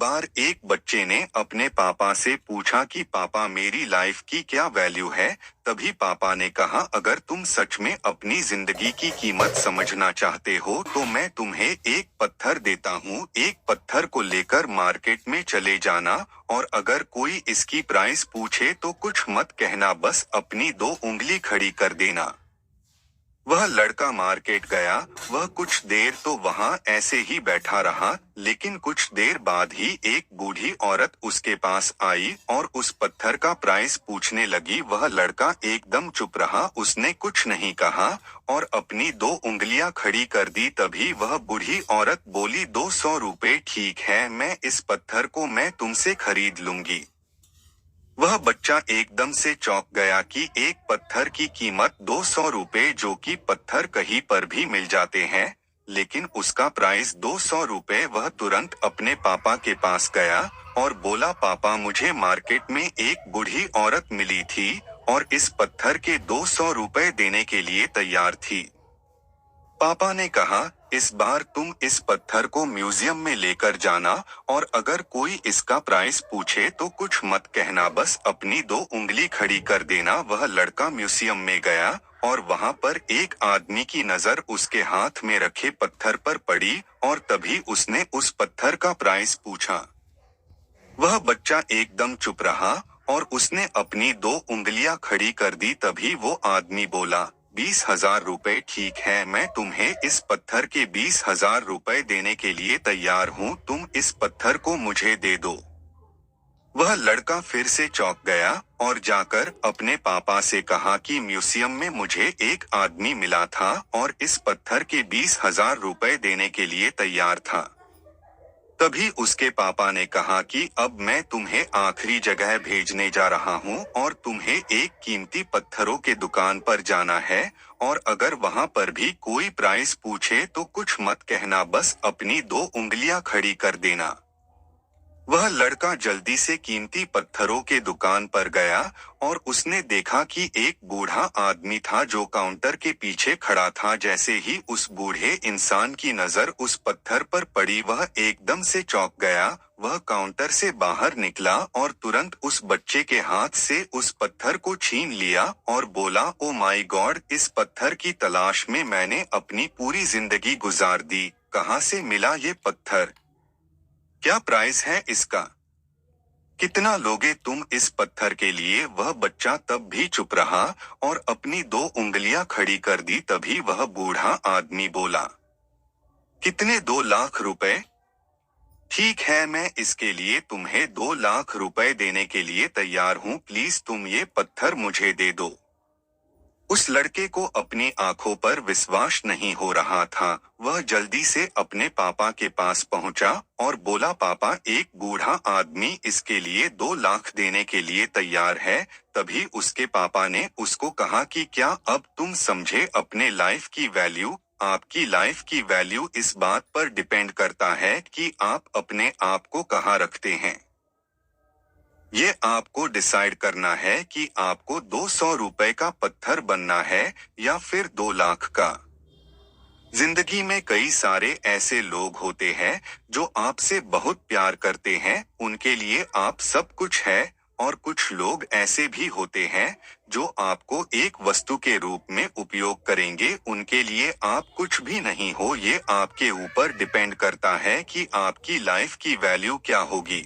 बार एक बच्चे ने अपने पापा से पूछा कि पापा मेरी लाइफ की क्या वैल्यू है। तभी पापा ने कहा, अगर तुम सच में अपनी जिंदगी की कीमत समझना चाहते हो तो मैं तुम्हें एक पत्थर देता हूँ। एक पत्थर को लेकर मार्केट में चले जाना और अगर कोई इसकी प्राइस पूछे तो कुछ मत कहना, बस अपनी दो उंगली खड़ी कर देना। वह लड़का मार्केट गया। वह कुछ देर तो वहां ऐसे ही बैठा रहा, लेकिन कुछ देर बाद ही एक बूढ़ी औरत उसके पास आई और उस पत्थर का प्राइस पूछने लगी। वह लड़का एकदम चुप रहा, उसने कुछ नहीं कहा और अपनी दो उंगलियां खड़ी कर दी। तभी वह बूढ़ी औरत बोली, 200 रुपए ठीक है, मैं इस पत्थर को मैं तुमसे खरीद लूंगी। वह बच्चा एकदम से चौंक गया कि एक पत्थर की कीमत 200 रुपए, जो कि पत्थर कहीं पर भी मिल जाते हैं, लेकिन उसका प्राइस 200 रुपए। वह तुरंत अपने पापा के पास गया और बोला, पापा मुझे मार्केट में एक बूढ़ी औरत मिली थी और इस पत्थर के 200 रुपए देने के लिए तैयार थी। पापा ने कहा, इस बार तुम इस पत्थर को म्यूजियम में लेकर जाना और अगर कोई इसका प्राइस पूछे तो कुछ मत कहना, बस अपनी दो उंगली खड़ी कर देना। वह लड़का म्यूजियम में गया और वहां पर एक आदमी की नजर उसके हाथ में रखे पत्थर पर पड़ी और तभी उसने उस पत्थर का प्राइस पूछा। वह बच्चा एकदम चुप रहा और उसने अपनी दो उंगलियां खड़ी कर दी। तभी वो आदमी बोला, 20,000 रुपए ठीक है, मैं तुम्हें इस पत्थर के 20,000 रुपए देने के लिए तैयार हूँ, तुम इस पत्थर को मुझे दे दो। वह लड़का फिर से चौंक गया और जाकर अपने पापा से कहा कि म्यूजियम में मुझे एक आदमी मिला था और इस पत्थर के 20,000 रुपए देने के लिए तैयार था। तभी उसके पापा ने कहा कि अब मैं तुम्हें आखिरी जगह भेजने जा रहा हूँ और तुम्हें एक कीमती पत्थरों के दुकान पर जाना है और अगर वहां पर भी कोई प्राइस पूछे तो कुछ मत कहना, बस अपनी दो उंगलियां खड़ी कर देना। वह लड़का जल्दी से कीमती पत्थरों के दुकान पर गया और उसने देखा कि एक बूढ़ा आदमी था जो काउंटर के पीछे खड़ा था। जैसे ही उस बूढ़े इंसान की नजर उस पत्थर पर पड़ी, वह एकदम से चौंक गया। वह काउंटर से बाहर निकला और तुरंत उस बच्चे के हाथ से उस पत्थर को छीन लिया और बोला, ओ माय गॉड, इस पत्थर की तलाश में मैंने अपनी पूरी जिंदगी गुजार दी। कहाँ से मिला ये पत्थर? क्या प्राइस है इसका? कितना लोगे तुम इस पत्थर के लिए? वह बच्चा तब भी चुप रहा और अपनी दो उंगलियां खड़ी कर दी। तभी वह बूढ़ा आदमी बोला, कितने? 2 लाख रुपए? ठीक है, मैं इसके लिए तुम्हें 2 लाख रुपए देने के लिए तैयार हूँ, प्लीज तुम ये पत्थर मुझे दे दो। उस लड़के को अपनी आंखों पर विश्वास नहीं हो रहा था। वह जल्दी से अपने पापा के पास पहुंचा और बोला, पापा एक बूढ़ा आदमी इसके लिए 2 लाख देने के लिए तैयार है। तभी उसके पापा ने उसको कहा कि क्या अब तुम समझे अपने लाइफ की वैल्यू? आपकी लाइफ की वैल्यू इस बात पर डिपेंड करता है कि आप अपने आप को कहाँ रखते हैं। ये आपको डिसाइड करना है कि आपको 200 रुपए का पत्थर बनना है या फिर 2 लाख का। जिंदगी में कई सारे ऐसे लोग होते हैं जो आपसे बहुत प्यार करते हैं, उनके लिए आप सब कुछ है, और कुछ लोग ऐसे भी होते हैं जो आपको एक वस्तु के रूप में उपयोग करेंगे, उनके लिए आप कुछ भी नहीं हो। ये आपके ऊपर डिपेंड करता है कि आपकी लाइफ की वैल्यू क्या होगी।